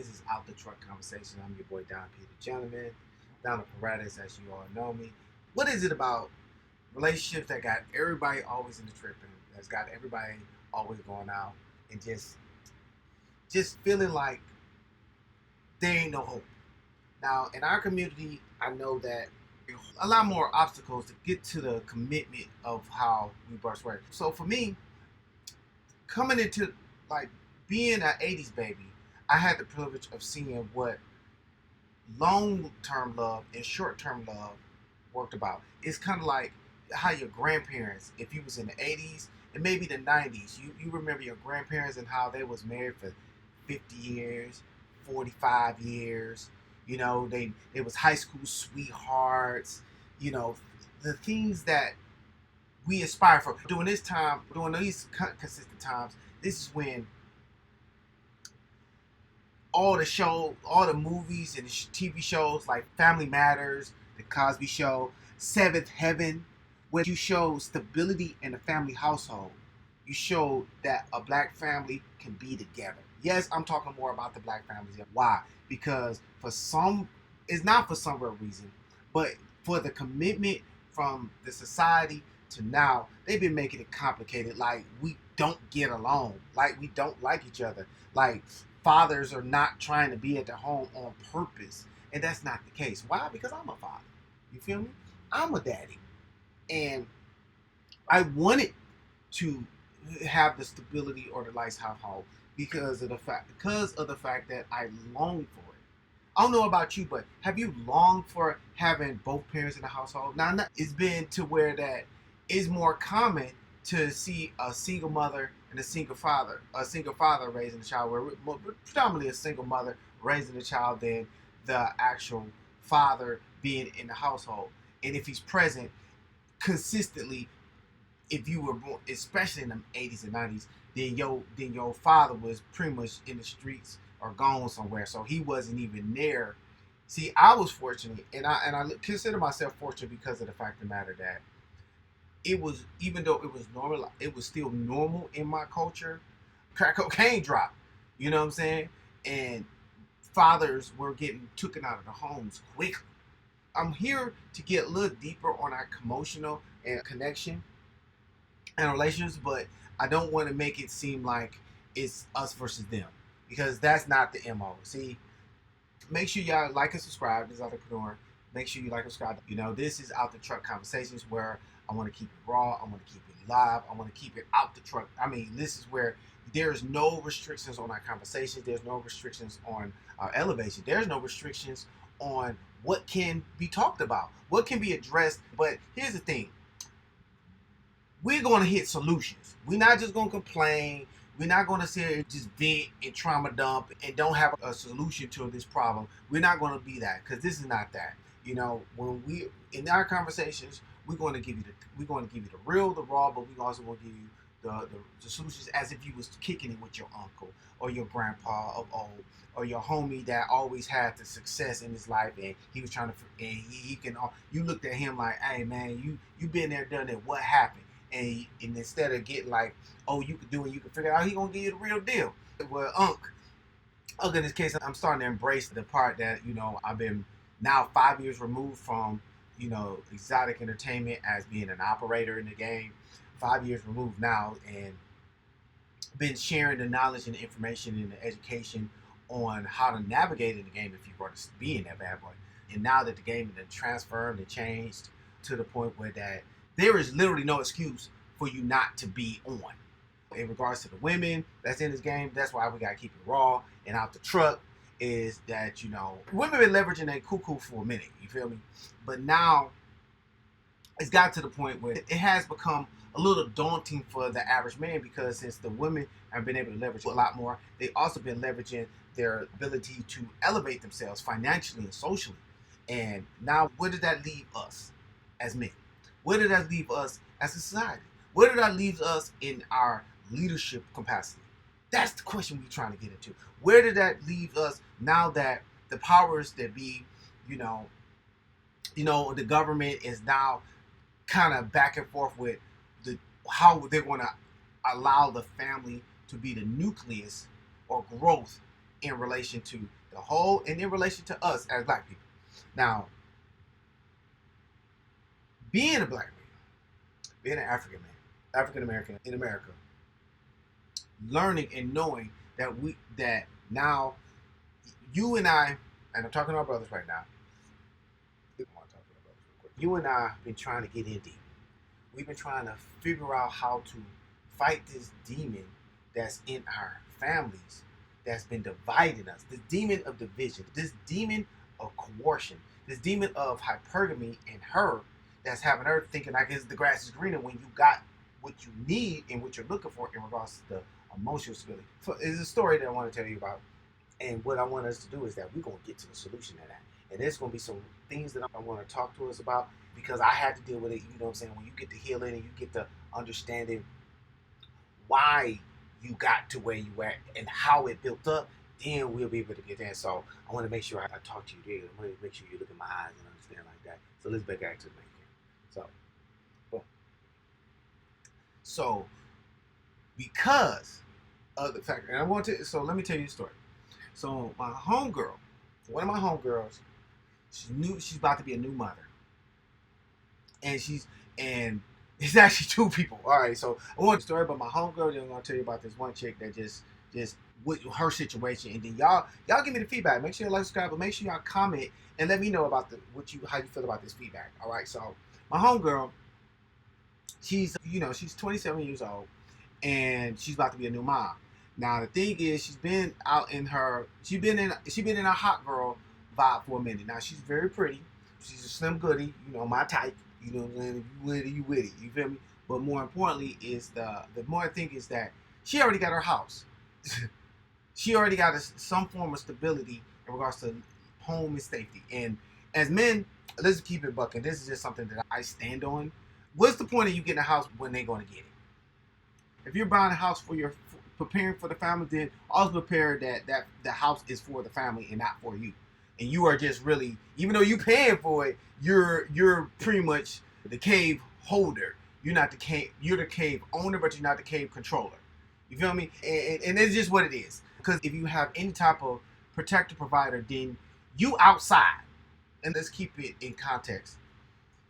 This is Out the Truck Conversation. I'm your boy Don Peter Gentleman, Don the Paradise, as you all know me. What is it about relationships that got everybody always in the tripping, that's got everybody always going out and just feeling like there ain't no hope? Now, in our community, I know that a lot more obstacles to get to the commitment of how we burst work. So for me, coming into like being an 80s baby, I had the privilege of seeing what long-term love and short-term love worked about. It's kind of like how your grandparents, if you was in the 80s and maybe the 90s, you remember your grandparents and how they was married for 50 years, 45 years. They was high school sweethearts. You know, the things that we aspire for during this time, during these consistent times. This is when all the movies and the TV shows like Family Matters, The Cosby Show, Seventh Heaven, where you show stability in a family household. You show that a black family can be together. Yes, I'm talking more about the black families. Why? Because it's not for some real reason, but for the commitment from the society to now, they've been making it complicated. Like we don't get along. Like we don't like each other. Like fathers are not trying to be at the home on purpose. And that's not the case. Why? Because I'm a father. You feel me? I'm a daddy. And I wanted to have the stability or the lifestyle home because of the fact that I long for it. I don't know about you, but have you longed for having both parents in the household? Now, it's been to where that it's more common to see a single mother and a single father raising a child, where predominantly a single mother raising a child than the actual father being in the household. And if he's present consistently, if you were born, especially in the 80s and 90s, then your father was pretty much in the streets or gone somewhere, so he wasn't even there. See, I was fortunate, and I consider myself fortunate because of the fact of the matter that it was, even though it was normal, it was still normal in my culture. Crack cocaine dropped, you know what I'm saying? And fathers were getting taken out of the homes quickly. I'm here to get a little deeper on our emotional and connection and relationships, but I don't want to make it seem like it's us versus them, because that's not the MO. See, make sure y'all like and subscribe. This is Entrepreneur. Make sure you like and subscribe. This is Out the Truck Conversations, where I want to keep it raw. I want to keep it live. I want to keep it out the truck. I mean, this is where there's no restrictions on our conversations. There's no restrictions on our elevation. There's no restrictions on what can be talked about, what can be addressed. But here's the thing. We're going to hit solutions. We're not just going to complain. We're not going to sit here and just vent and trauma dump and don't have a solution to this problem. We're not going to be that, because this is not that. When we in our conversations, we're going to give you the real, the raw, but we also going to give you the solutions as if you was kicking it with your uncle or your grandpa of old, or your homie that always had the success in his life, and he was trying to, and he can. You looked at him like, hey man, you been there, done that. What happened? And instead of getting like, oh, you could do it, you can figure it out, he gonna give you the real deal. Well, in this case, I'm starting to embrace the part that I've been now 5 years removed from exotic entertainment as being an operator in the game. 5 years removed now, and been sharing the knowledge and the information and the education on how to navigate in the game if you were to be in that bad boy. And now that the game has transformed and changed to the point where that there is literally no excuse for you not to be on. In regards to the women that's in this game, that's why we gotta keep it raw and out the truck. Is that women been leveraging their cuckoo for a minute, you feel me? But now it's got to the point where it has become a little daunting for the average man, because since the women have been able to leverage a lot more, they've also been leveraging their ability to elevate themselves financially and socially. And now, where did that leave us as men? Where did that leave us as a society? Where did that leave us in our leadership capacity? That's the question we're trying to get into. Where did that leave us now that the powers that be, the government is now kind of back and forth with how they're going to allow the family to be the nucleus or growth in relation to the whole and in relation to us as black people. Now, being a black man, being an African American in America, learning and knowing that now you and I, and I'm talking to our brothers right now. You and I have been trying to get in deep. We've been trying to figure out how to fight this demon that's in our families, that's been dividing us. This demon of division, this demon of coercion, this demon of hypergamy in her, that's having her thinking like the grass is greener when you got what you need and what you're looking for in regards to the emotional stability. So it's a story that I want to tell you about. And what I want us to do is that we're going to get to the solution to that. And there's going to be some things that I want to talk to us about because I had to deal with it. You know what I'm saying? When you get to healing and you get to understanding why you got to where you at and how it built up, then we'll be able to get there. So I want to make sure I talk to you there. I want to make sure you look in my eyes and understand like that. So let's back to the main thing. So, boom. So, because of the fact, and I want to, so let me tell you the story. So my homegirl, one of my homegirls, she's about to be a new mother, and it's actually two people. All right, so I want a story about my homegirl. Then I'm gonna tell you about this one chick that just with her situation, and then y'all give me the feedback. Make sure you like, subscribe, but make sure y'all comment and let me know about how you feel about this feedback. All right, so my homegirl, she's 27 years old, and she's about to be a new mom. Now the thing is, she's been in a hot girl vibe for a minute. Now she's very pretty. She's a slim goodie, my type. You know what I'm saying? If you with it, you with it. You feel me? But more importantly is the more thing is that she already got her house. She already got some form of stability in regards to home and safety. And as men, let's keep it bucking. This is just something that I stand on. What's the point of you getting a house when they're going to get it? If you're buying a house preparing for the family, then also prepare that the house is for the family and not for you. And you are just really, even though you're paying for it, you're pretty much the cave holder. You're not the cave. You're the cave owner, but you're not the cave controller. You feel me? And it's just what it is. Because if you have any type of protector provider, then you outside. And let's keep it in context.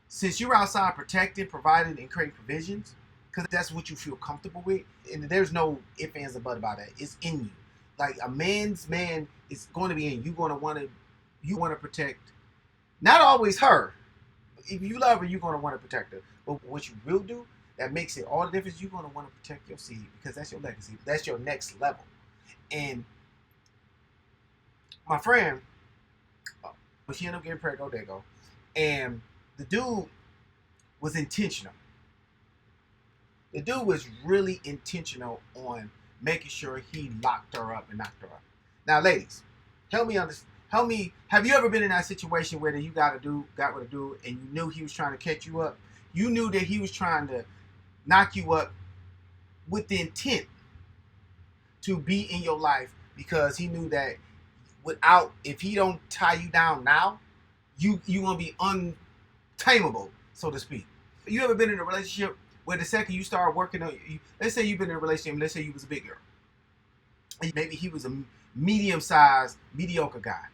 Since you're outside protecting, providing, and creating provisions, because that's what you feel comfortable with, and there's no ifs, ands, or buts about that. It's in you. Like a man's man is going to be in you. You want to protect, not always her. If you love her, you're going to want to protect her. But what you will do, that makes it all the difference. You're going to want to protect your seed because that's your legacy. That's your next level. And my friend, she ended up getting pregnant. There you go. And the dude was intentional. The dude was really intentional on making sure he locked her up and knocked her up. Now, ladies, help me understand. Help me. Have you ever been in that situation where you got with a dude and you knew he was trying to catch you up? You knew that he was trying to knock you up with the intent to be in your life because he knew that if he don't tie you down now, you gonna be untamable, so to speak. You ever been in a relationship where the second you start working on you, let's say you've been in a relationship, let's say you was a big girl. Maybe he was a medium-sized, mediocre guy.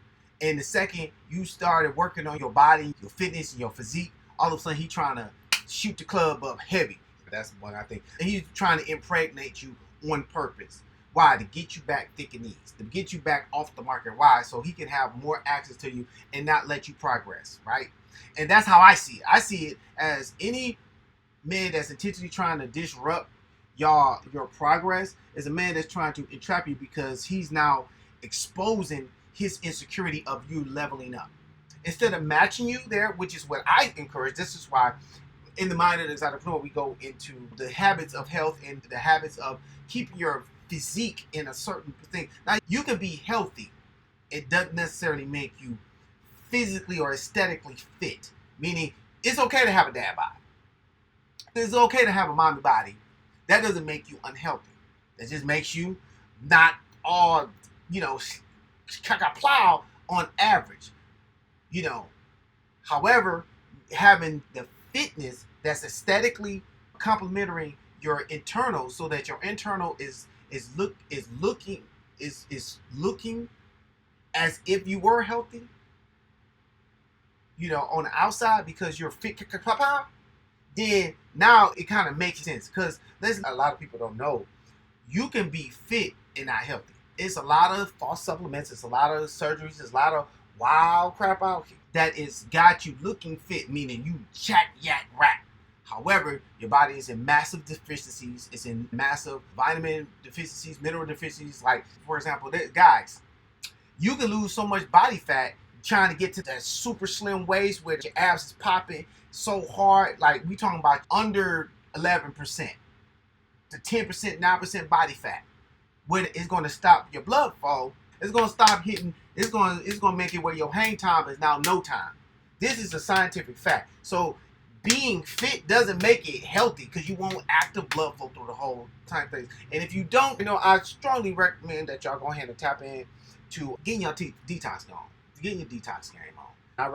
And the second you started working on your body, your fitness, and your physique, all of a sudden he trying to shoot the club up heavy. That's what I think. And he's trying to impregnate you on purpose. Why? To get you back thick and ease. To get you back off the market. Why? So he can have more access to you and not let you progress, right? And that's how I see it. I see it as any man that's intentionally trying to disrupt your progress is a man that's trying to entrap you because he's now exposing his insecurity of you leveling up. Instead of matching you there, which is what I encourage, this is why in the Mind of the Entrepreneur we go into the habits of health and the habits of keeping your physique in a certain thing. Now, you can be healthy. It doesn't necessarily make you physically or aesthetically fit. Meaning, it's okay to have a dad bod. It's okay to have a mommy body. That doesn't make you unhealthy. That just makes you not all, plow on average. However, having the fitness that's aesthetically complementary your internal, so that your internal is looking is looking as if you were healthy, on the outside because you're fit, then now it kind of makes sense. Because listen, a lot of people don't know you can be fit and not healthy. It's a lot of false supplements. It's a lot of surgeries. It's a lot of wild crap out here that is got you looking fit, meaning you chat yak rat. However, your body is in massive deficiencies. It's in massive vitamin deficiencies, mineral deficiencies. Like, for example, guys, you can lose so much body fat trying to get to that super slim waist where your abs is popping so hard. Like, we talking about under 11% to 10%, 9% body fat. When it's going to stop your blood flow, it's going to stop hitting. It's going to make it where your hang time is now no time. This is a scientific fact. So being fit doesn't make it healthy because you won't active blood flow through the whole time thing. And if you don't, I strongly recommend that y'all go ahead and tap in to getting your detox going, getting your detox game on. I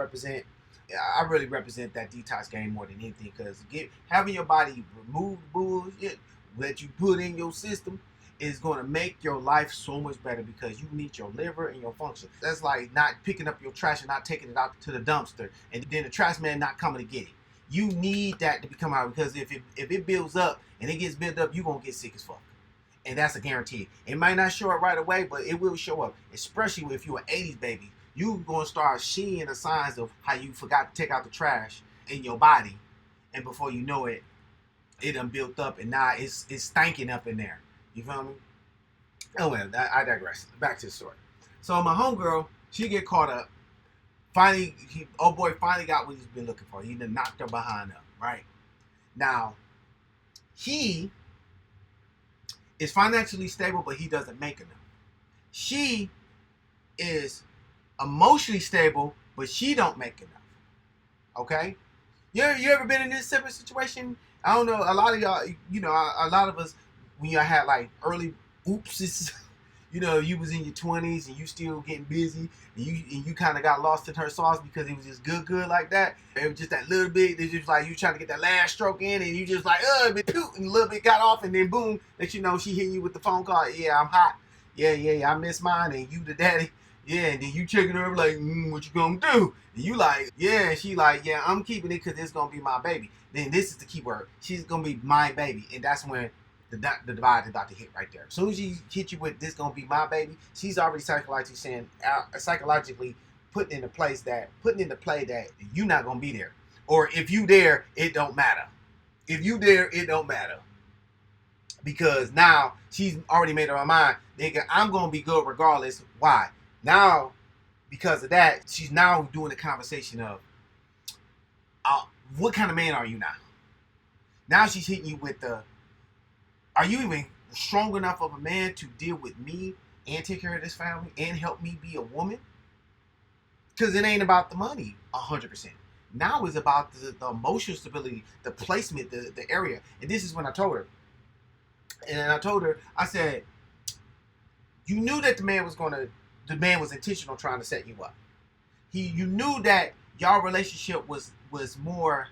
really represent that detox game more than anything because having your body remove bullshit that you put in your system is going to make your life so much better because you need your liver and your function. That's like not picking up your trash and not taking it out to the dumpster and then the trash man not coming to get it. You need that to become out because if it builds up and it gets built up, you're going to get sick as fuck. And that's a guarantee. It might not show up right away, but it will show up. Especially if you're an 80s baby. You're going to start seeing the signs of how you forgot to take out the trash in your body. And before you know it, it done built up and now it's stinking up in there. You feel me? Oh well, I digress. Back to the story. So my homegirl, she get caught up. Finally, boy finally got what he's been looking for. He done knocked her behind up, right? Now, he is financially stable, but he doesn't make enough. She is emotionally stable, but she don't make enough. Okay? You ever been in this similar situation? I don't know. A lot of y'all, a lot of us, when you had like early oopses, you was in your 20s and you still getting busy and you kind of got lost in her sauce because it was just good like that. It was just that little bit. It's just like you trying to get that last stroke in and you just like, and a little bit got off and then boom, that she hit you with the phone call. Yeah, I'm hot. Yeah, I miss mine and you the daddy. Yeah, and then you checking her like, what you gonna do? And you like, yeah, and she like, yeah, I'm keeping it because it's gonna be my baby. Then this is the key word. She's gonna be my baby, and that's when the divide is about to hit right there. As soon as she hit you with this gonna be my baby, she's already psychologically putting into play that you're not gonna be there, or if you there, it don't matter. If you there, it don't matter. Because now she's already made up her mind, nigga, I'm gonna be good regardless. Why? Now, because of that, she's now doing the conversation of, what kind of man are you now? Now she's hitting you with are you even strong enough of a man to deal with me and take care of this family and help me be a woman? Because it ain't about the money 100%. Now it's about the emotional stability, the placement, the area. And this is when I told her. And I told her, I said, you knew that the man was intentional trying to set you up. You knew that y'all relationship was more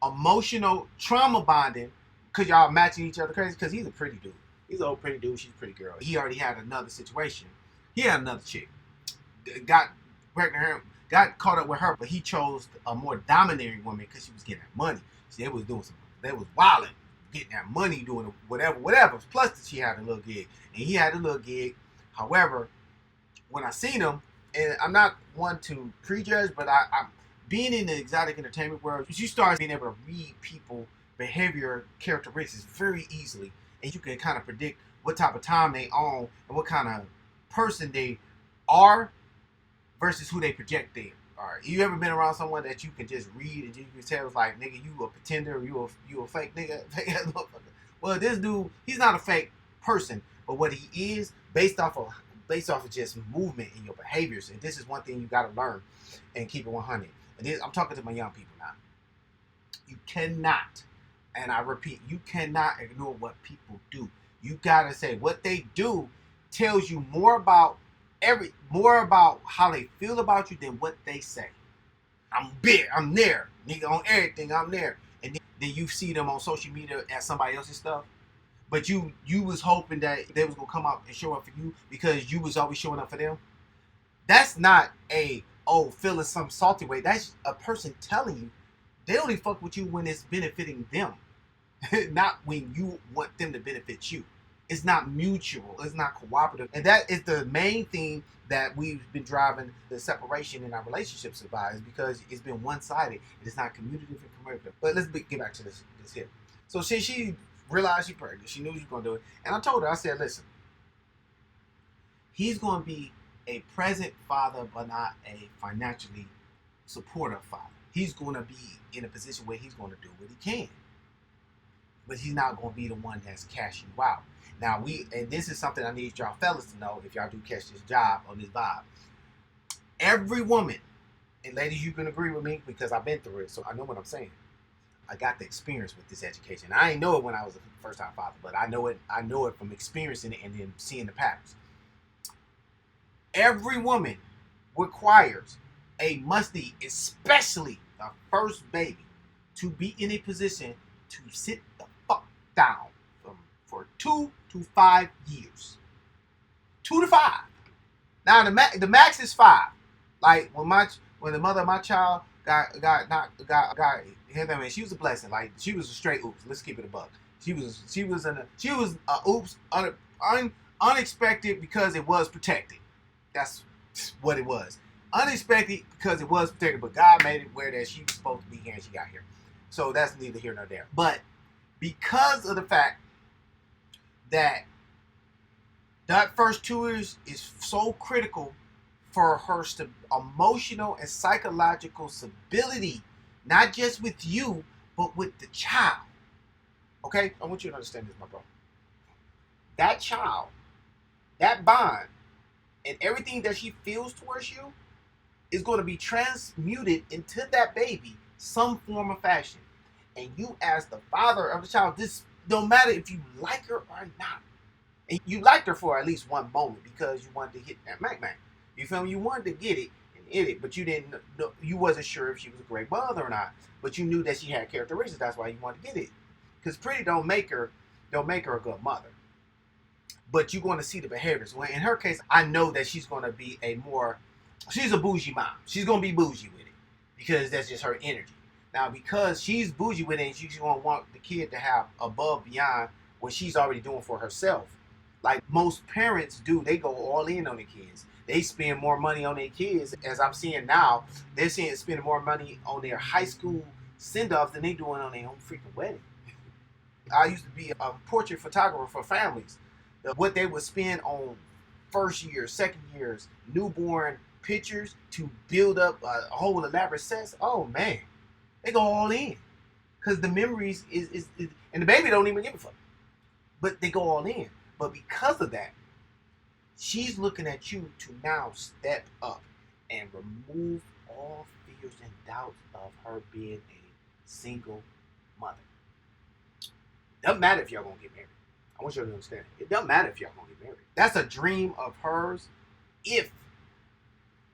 emotional trauma bonding because y'all matching each other crazy because he's a pretty dude. He's an old pretty dude. She's a pretty girl. He already had another situation. He had another chick. Got pregnant, got caught up with her, but he chose a more domineering woman because she was getting that money. So they was wilding, getting that money, doing whatever. Plus she had a little gig. And he had a little gig. However, when I seen him, and I'm not one to prejudge, but I'm being in the exotic entertainment world, you start being able to read people behavior characteristics very easily, and you can kind of predict what type of time they own and what kind of person they are versus who they project they are. You ever been around someone that you can just read and you can tell it's like, nigga, you a pretender, or you a fake nigga, fake ass motherfucker? Well, this dude, he's not a fake person, but what he is based off of just movement in your behaviors. And this is one thing you got to learn and keep it 100. And I'm talking to my young people now. You cannot, and I repeat, you cannot ignore what people do. You got to say what they do tells you more about how they feel about you than what they say. I'm there, nigga, on everything, I'm there. And then you see them on social media as somebody else's stuff. but you was hoping that they was gonna come out and show up for you because you was always showing up for them. That's not a feeling some salty way. That's a person telling you they only fuck with you when it's benefiting them, not when you want them to benefit you. It's not mutual. It's not cooperative, and that is the main thing that we've been driving the separation in our relationships by, is because it's been one-sided. It is not communicative and communicative. But let's get back to this here. So she realized she's pregnant. She knew she was gonna do it, and I told her, I said, listen, he's gonna be a present father, but not a financially supportive father. He's gonna be in a position where he's gonna do what he can, but he's not gonna be the one that's cashing you out. Now and this is something I need y'all fellas to know if y'all do catch this job on this vibe. Every woman, and ladies, you can agree with me because I've been through it, so I know what I'm saying. I got the experience with this education. I didn't know it when I was a first-time father, but I know it from experiencing it and then seeing the patterns. Every woman requires a must-need, especially the first baby, to be in a position to sit the fuck down for 2 to 5 years. 2 to 5. Now the max is 5. Like when the mother of my child got hit, I mean, she was a blessing. Like she was a straight oops. Let's keep it a buck. She was a oops unexpected because it was protected. That's what it was. Unexpected because it was protected, but God made it where that she was supposed to be here and she got here. So that's neither here nor there. But because of the fact that first 2 years is so critical for her emotional and psychological stability, not just with you, but with the child. Okay? I want you to understand this, my bro. That child, that bond, and everything that she feels towards you is going to be transmuted into that baby some form of fashion. And you, as the father of the child, this don't matter if you like her or not. And you liked her for at least one moment because you wanted to hit that Mac. You feel me? You wanted to get it and hit it, but you didn't know, you wasn't sure if she was a great mother or not. But you knew that she had characteristics. That's why you wanted to get it. Because pretty don't make her a good mother. But you're going to see the behaviors. Well, in her case, I know that she's going to be she's a bougie mom. She's going to be bougie with it because that's just her energy. Now, because she's bougie with it, she's going to want the kid to have above beyond what she's already doing for herself. Like most parents do, they go all in on the kids. They spend more money on their kids. As I'm seeing now, they're spending more money on their high school send-offs than they doing on their own freaking wedding. I used to be a portrait photographer for families. What they would spend on first year, second years, newborn pictures to build up a whole elaborate sets. Oh man, they go all in because the memories is and the baby don't even give a fuck, but they go all in. But because of that, she's looking at you to now step up and remove all fears and doubts of her being a single mother. Doesn't matter if y'all gonna get married. I want you to understand. It doesn't matter if y'all gonna get married. That's a dream of hers if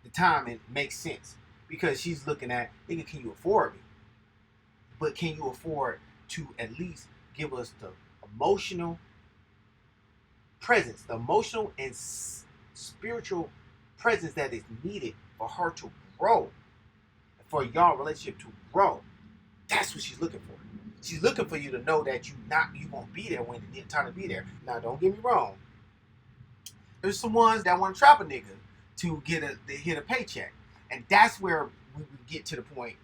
the timing makes sense. Because she's looking at, nigga, can you afford me? But can you afford to at least give us the emotional presence, the emotional and spiritual presence that is needed for her to grow, for y'all relationship to grow? That's what she's looking for. She's looking for you to know that you won't be there when it's time to be there. Now, don't get me wrong. There's some ones that want to trap a nigga to hit a paycheck, and that's where we get to the point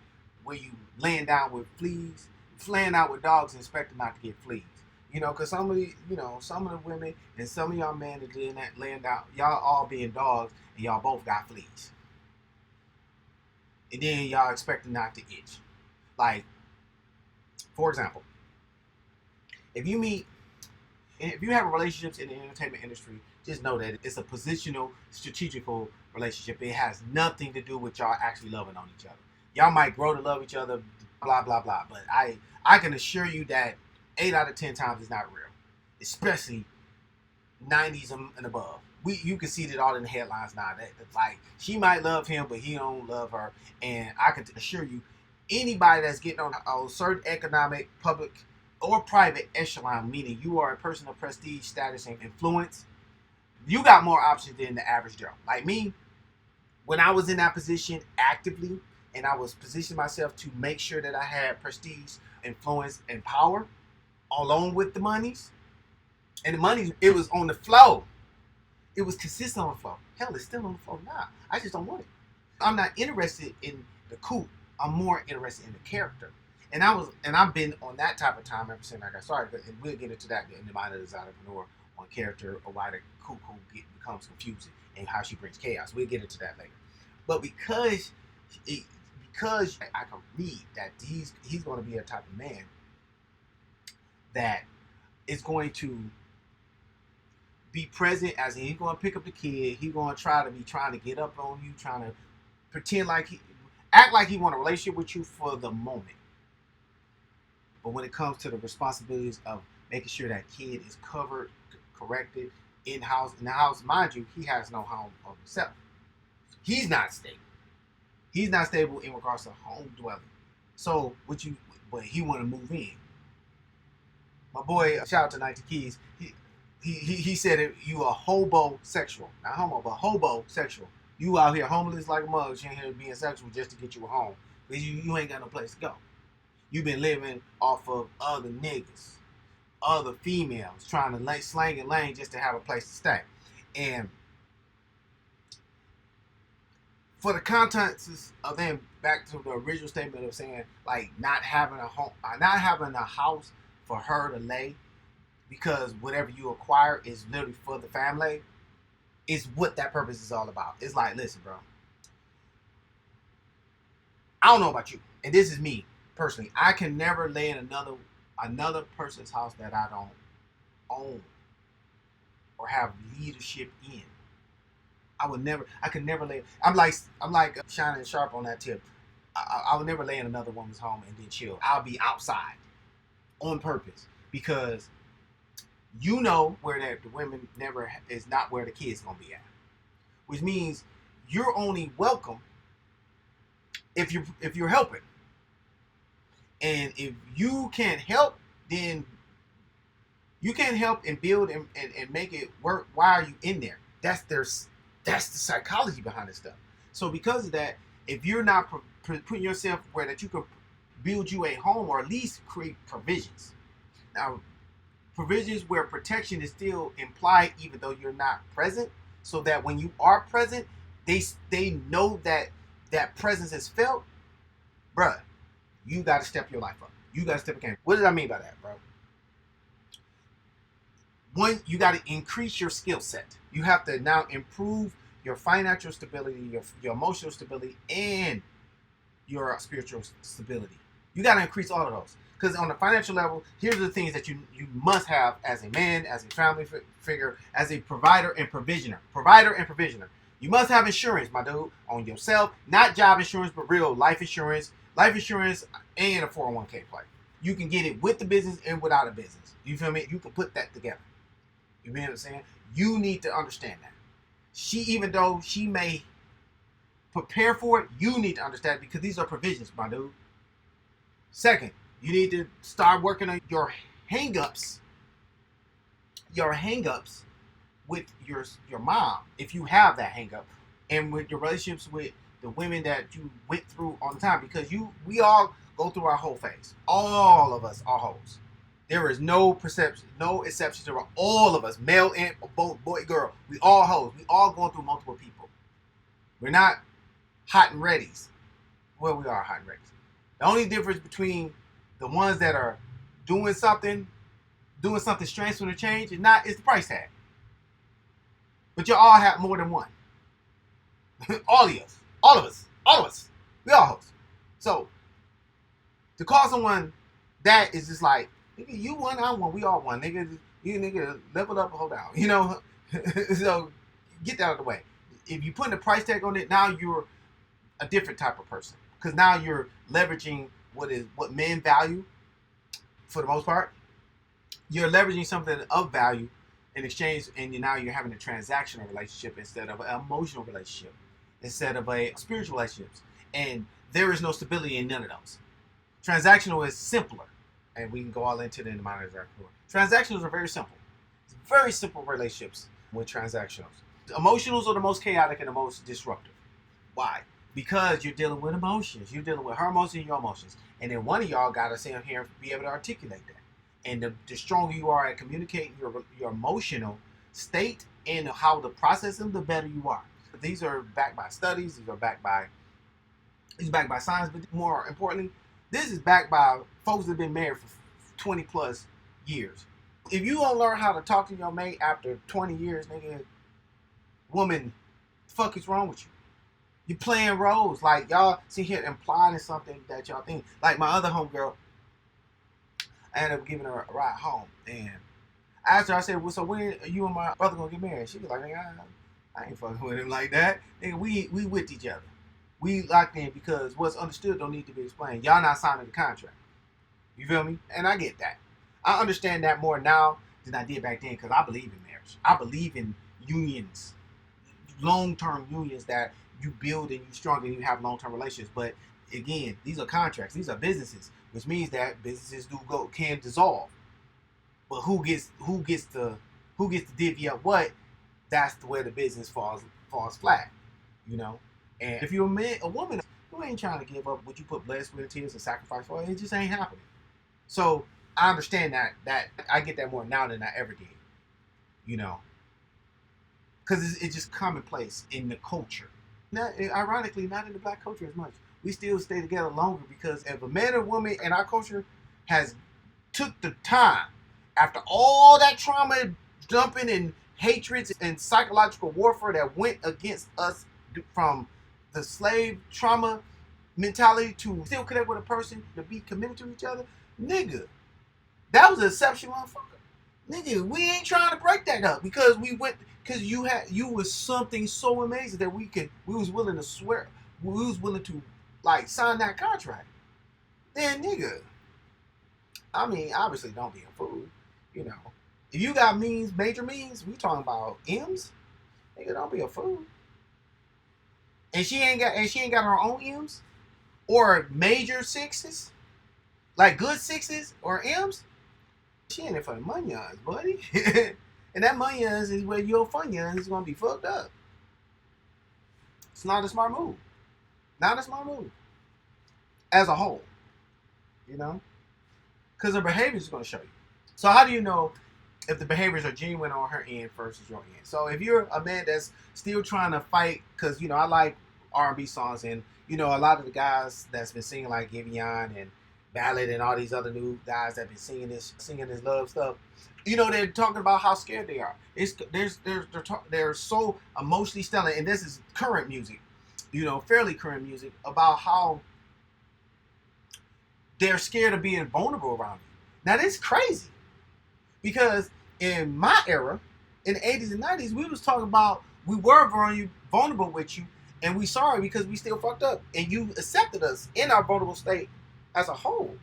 where you laying down with fleas, laying out with dogs, and expecting not to get fleas. You know, because some of the women and some of y'all men are doing that, laying down, y'all all being dogs, and y'all both got fleas, and then y'all expecting not to itch. Like, for example, if you have relationships in the entertainment industry, just know that it's a positional, strategical relationship. It has nothing to do with y'all actually loving on each other. Y'all might grow to love each other, blah, blah, blah. But I can assure you that 8 out of 10 times it's not real. Especially 90s and above. You can see that all in the headlines now. That like, she might love him, but he don't love her. And I can assure you, anybody that's getting on a certain economic, public or private echelon, meaning you are a person of prestige, status, and influence, you got more options than the average Joe. Like me, when I was in that position actively, and I was positioning myself to make sure that I had prestige, influence, and power, along with the monies, and the money, it was on the flow. It was consistent on the flow. Hell, it's still on the flow now. I just don't want it. I'm not interested in the coup. I'm more interested in the character. And I've been on that type of time ever since I got started. And we'll get into that in the mind of the entrepreneur on character, or why the coup becomes confusing and how she brings chaos. We'll get into that later. But because I can read that he's going to be a type of man that is going to be present, as in he's going to pick up the kid. He's going to try to get up on you, trying to pretend like act like he want a relationship with you for the moment. But when it comes to the responsibilities of making sure that kid is covered, corrected, in the house, mind you, he has no home of himself. He's not stable. He's not stable in regards to home dwelling. So but he want to move in. My boy, shout out to 90 Keys. He said it, you a hobo-sexual. Not homo, but hobo-sexual. You out here homeless like a mug, you ain't here being sexual just to get you a home. Because you ain't got no place to go. You've been living off of other niggas, other females, trying to slang and lane just to have a place to stay. And for the contents of them, back to the original statement of saying, like, not having a home, not having a house for her to lay, because whatever you acquire is literally for the family, is what that purpose is all about. It's like, listen, bro, I don't know about you, and this is me personally. I can never lay in another person's house that I don't own or have leadership in. I could never lay. I'm like shining sharp on that tip. I would never lay in another woman's home and then chill. I'll be outside on purpose, because you know where the women never is not where the kids gonna be at, which means you're only welcome if you're helping, and if you can't help, then you can't help and build and make it work. Why are you in there? That's the psychology behind this stuff. So because of that, if you're not putting yourself where that you can build you a home, or at least create provisions. Now, provisions where protection is still implied even though you're not present, so that when you are present, they know that that presence is felt. Bruh, you got to step your life up. You got to step again. What did I mean by that, bro? One, you got to increase your skill set. You have to now improve your financial stability, your emotional stability, and your spiritual stability. You got to increase all of those. Because on the financial level, here's the things that you must have as a man, as a family figure, as a provider and provisioner. Provider and provisioner. You must have insurance, my dude, on yourself. Not job insurance, but real life insurance. Life insurance and a 401k play. You can get it with the business and without a business. You feel me? You can put that together. You know what I'm saying? You need to understand that. Even though she may prepare for it, you need to understand it, because these are provisions, my dude. Second, you need to start working on your hang-ups with your mom, if you have that hang-up, and with your relationships with the women that you went through on the time, because we all go through our whole phase. All of us are hoes. There is no exception to all of us, male and boy, girl. We all hoes. We all going through multiple people. We're not hot and readies. Well, we are hot and readies. The only difference between the ones that are doing something strange for the change is the price tag. But you all have more than one. All of us. We all hoes. So to call someone that is just like, nigga, you won, I won, we all won. Nigga, level up, hold down. You know? So get that out of the way. If you put a price tag on it, now you're a different type of person. Because now you're leveraging what men value for the most part. You're leveraging something of value in exchange, and now you're having a transactional relationship instead of an emotional relationship, instead of a spiritual relationship. And there is no stability in none of those. Transactional is simpler. and we can go all into the minor transactional. Transactionals are very simple. It's very simple relationships with transactionals. Emotionals are the most chaotic and the most disruptive. Why? Because you're dealing with emotions. You're dealing with her emotions and your emotions. And then one of y'all got to sit here and be able to articulate that. And the stronger you are at communicating your emotional state and how to process them, the better you are. These are backed by studies. These are backed by science. But more importantly, this is backed by folks that have been married for 20 plus years. If you don't learn how to talk to your mate after 20 years, nigga, woman, the fuck is wrong with you? You playing roles. Like, y'all sit here implying something that y'all think. Like, my other homegirl, I ended up giving her a ride home. And I asked her, I said, well, so when are you and my brother gonna get married? She was like, nigga, I ain't fucking with him like that. Nigga, we with each other. We locked in because what's understood don't need to be explained. Y'all not signing the contract. You feel me? And I get that. I understand that more now than I did back then because I believe in marriage. I believe in unions, long-term unions that you build and you strong and you have long-term relationships. But again, these are contracts. These are businesses, which means that businesses can dissolve. But who gets to divvy up what? That's the way the business falls flat. You know. And if you're a woman, you ain't trying to give up what you put blood, sweat, and tears and sacrifice for. It just ain't happening. So I understand that I get that more now than I ever did. You know. Because it's just commonplace in the culture. Ironically, not in the black culture as much. We still stay together longer because if a man or woman in our culture has took the time after all that trauma dumping and hatreds and psychological warfare that went against us from the slave trauma mentality to still connect with a person, to be committed to each other, nigga, that was an exception, motherfucker. Nigga, we ain't trying to break that up because you was something so amazing that we was willing to swear, we was willing to like sign that contract. Then nigga, I mean, obviously don't be a fool, you know. If you got major means, we talking about M's, nigga, don't be a fool. And she ain't got her own M's or major sixes, like good sixes or M's. She in it for the money, buddy. And that money is where your fun is gonna be fucked up. It's not a smart move. Not a smart move. As a whole. You know? Because her behavior is gonna show you. So how do you know if the behaviors are genuine on her end versus your end? So if you're a man that's still trying to fight, because you know, I like R&B songs, and you know, a lot of the guys that's been singing like Giveon and Ballad and all these other new guys that been singing this love stuff, you know, they're talking about how scared they are. They're so emotionally stellar, and this is current music, you know, fairly current music, about how they're scared of being vulnerable around you. Now this is crazy, because in my era, in the 80s and 90s, we was talking about we were vulnerable with you, and we sorry because we still fucked up, and you accepted us in our vulnerable state as a whole.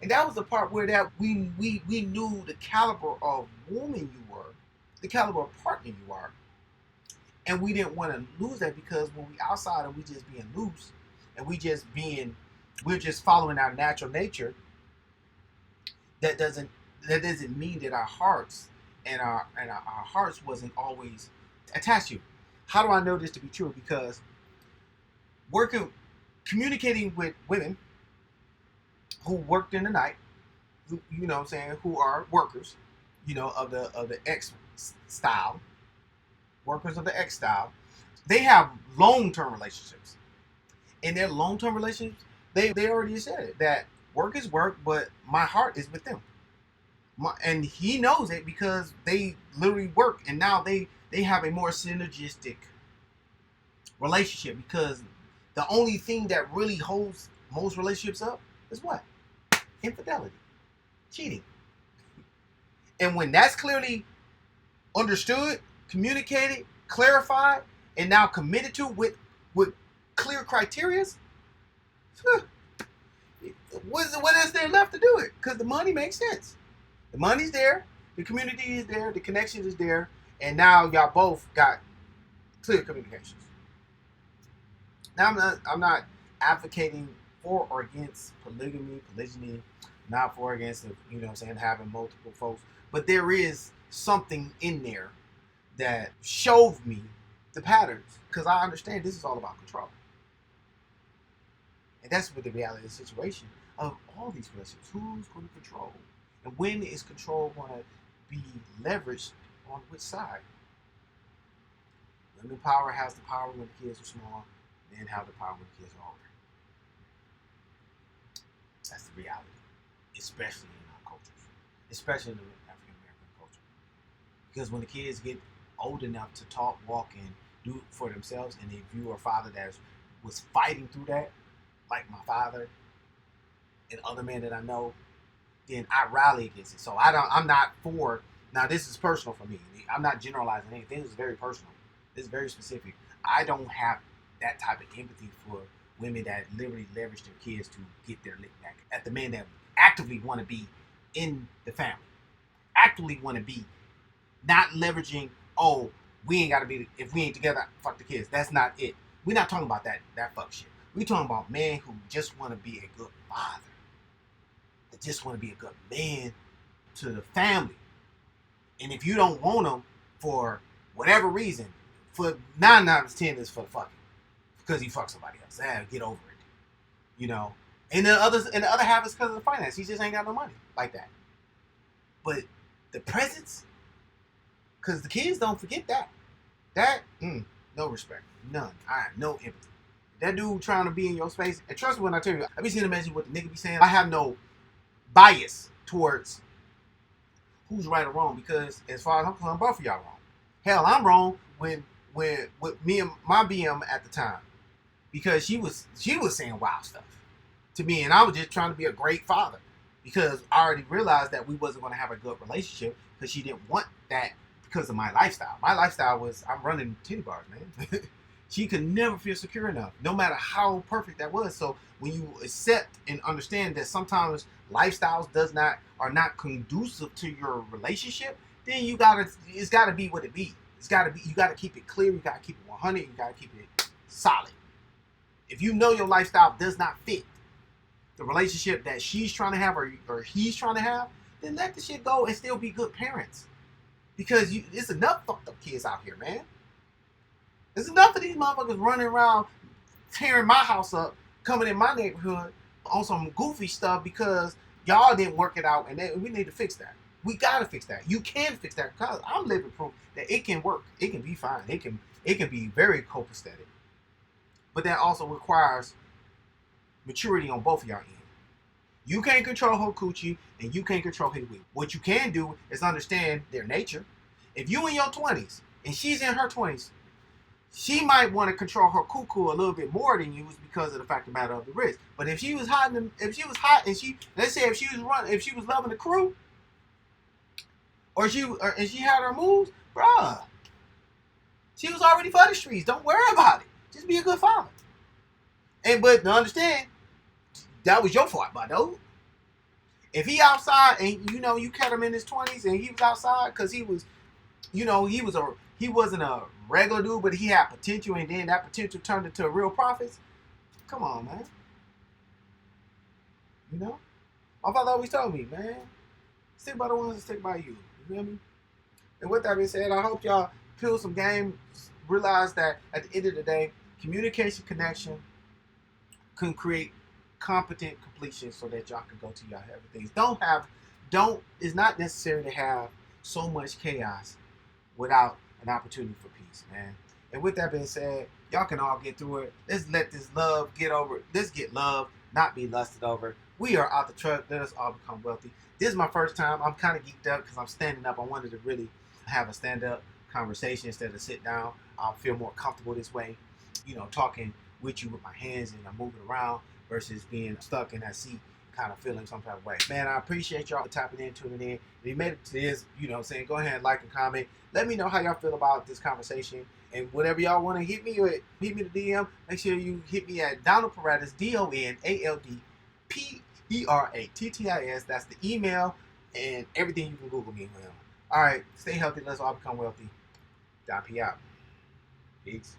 And that was the part where that we knew the caliber of woman you were, the caliber of partner you are. And we didn't want to lose that, because when we outside and we just being loose and we're just following our natural nature, that doesn't mean that our hearts and our hearts wasn't always attached to you. How do I know this to be true? Because communicating with women who worked in the night, who, you know what I'm saying, who are workers, you know, of the X style, workers of the X style, they have long-term relationships. In their long-term relationships, they already said it, that work is work, but my heart is with them. And he knows it because they literally work, and now they have a more synergistic relationship, because the only thing that really holds most relationships up is what? Infidelity, cheating. And when that's clearly understood, communicated, clarified, and now committed to with clear criteria, what is there left to do it? Because the money makes sense. The money's there, the community is there, the connection is there, and now y'all both got clear communications. Now I'm not advocating for or against polygyny, Not for against, you know what I'm saying, having multiple folks. But there is something in there that showed me the patterns. Because I understand this is all about control. And that's what the reality of the situation of all these relationships. Who's going to control? And when is control going to be leveraged on which side? Women power has the power when the kids are small, men have the power when the kids are older. That's the reality, especially in our cultures, especially in the African American culture. Because when the kids get old enough to talk, walk, and do it for themselves, and if you are a father that was fighting through that, like my father and other men that I know, then I rally against it. So I'm not for. Now this is personal for me. I'm not generalizing anything. This is very personal. This is very specific. I don't have that type of empathy for women that literally leverage their kids to get their lick back at the men that actively want to be in the family, actively want to be not leveraging. Oh, we ain't got to be, if we ain't together, fuck the kids. That's not it. We're not talking about that fuck shit. We're talking about men who just want to be a good father, that just want to be a good man to the family. And if you don't want them for whatever reason, for 9 out of 10 is for fucking, because he fucked somebody else. Get over it, you know. And the other half is because of the finance. He just ain't got no money like that. But the presence, because the kids don't forget that. No respect, none. I have no empathy. That dude trying to be in your space, and trust me when I tell you, I be seeing the message what the nigga be saying. I have no bias towards who's right or wrong, because as far as I'm concerned, both of y'all wrong. Hell, I'm wrong when with me and my BM at the time, because she was saying wild stuff to me, and I was just trying to be a great father, because I already realized that we wasn't going to have a good relationship, because she didn't want that because of my lifestyle. My lifestyle was I'm running titty bars, man. She could never feel secure enough, no matter how perfect that was. So when you accept and understand that sometimes lifestyles are not conducive to your relationship, then it's gotta be what it be. You gotta keep it clear, you gotta keep it 100, you gotta keep it solid. If you know your lifestyle does not fit the relationship that she's trying to have or he's trying to have, then let the shit go and still be good parents. Because it's enough fucked up kids out here, man. There's enough of these motherfuckers running around tearing my house up, coming in my neighborhood on some goofy stuff because y'all didn't work it out, and we need to fix that. We gotta fix that. You can fix that, because I'm living proof that it can work. It can be fine. It can be very copacetic. But that also requires maturity on both of y'all ends. You can't control her coochie, and you can't control his weed. What you can do is understand their nature. If you in your 20s and she's in her 20s, she might want to control her cuckoo a little bit more than you, because of the fact of the matter of the risk. But if she was hot, and let's say if she was loving the crew, and she had her moves, bruh, she was already for the streets. Don't worry about it. Just be a good father. But to understand, that was your fault, my dude. If he outside and you kept him in his 20s and he was outside because he was, he wasn't a regular dude, but he had potential, and then that potential turned into real profits. Come on, man. My father always told me, man, stick by the ones that stick by you. You feel me? And with that being said, I hope y'all peel some game, realize that at the end of the day, communication, connection can create competent completion so that y'all can go to y'all everything. It's not necessary to have so much chaos without an opportunity for peace, man. And with that being said, y'all can all get through it. Let's let this love get over. Let's get love, not be lusted over. We are out the truck. Let us all become wealthy. This is my first time. I'm kind of geeked up because I'm standing up. I wanted to really have a stand-up conversation instead of sit down. I'll feel more comfortable this way, talking with you with my hands and I'm moving around versus being stuck in that seat, kind of feeling some type of way. Man, I appreciate y'all tapping in, tuning in. If you made it to this, saying, go ahead and like and comment. Let me know how y'all feel about this conversation. And whatever y'all want to hit me the DM. Make sure you hit me at Donald Paradis, DonaldPerattis. That's the email, and everything you can Google me with. All right, stay healthy. Let's all become wealthy. Don P out. Peace.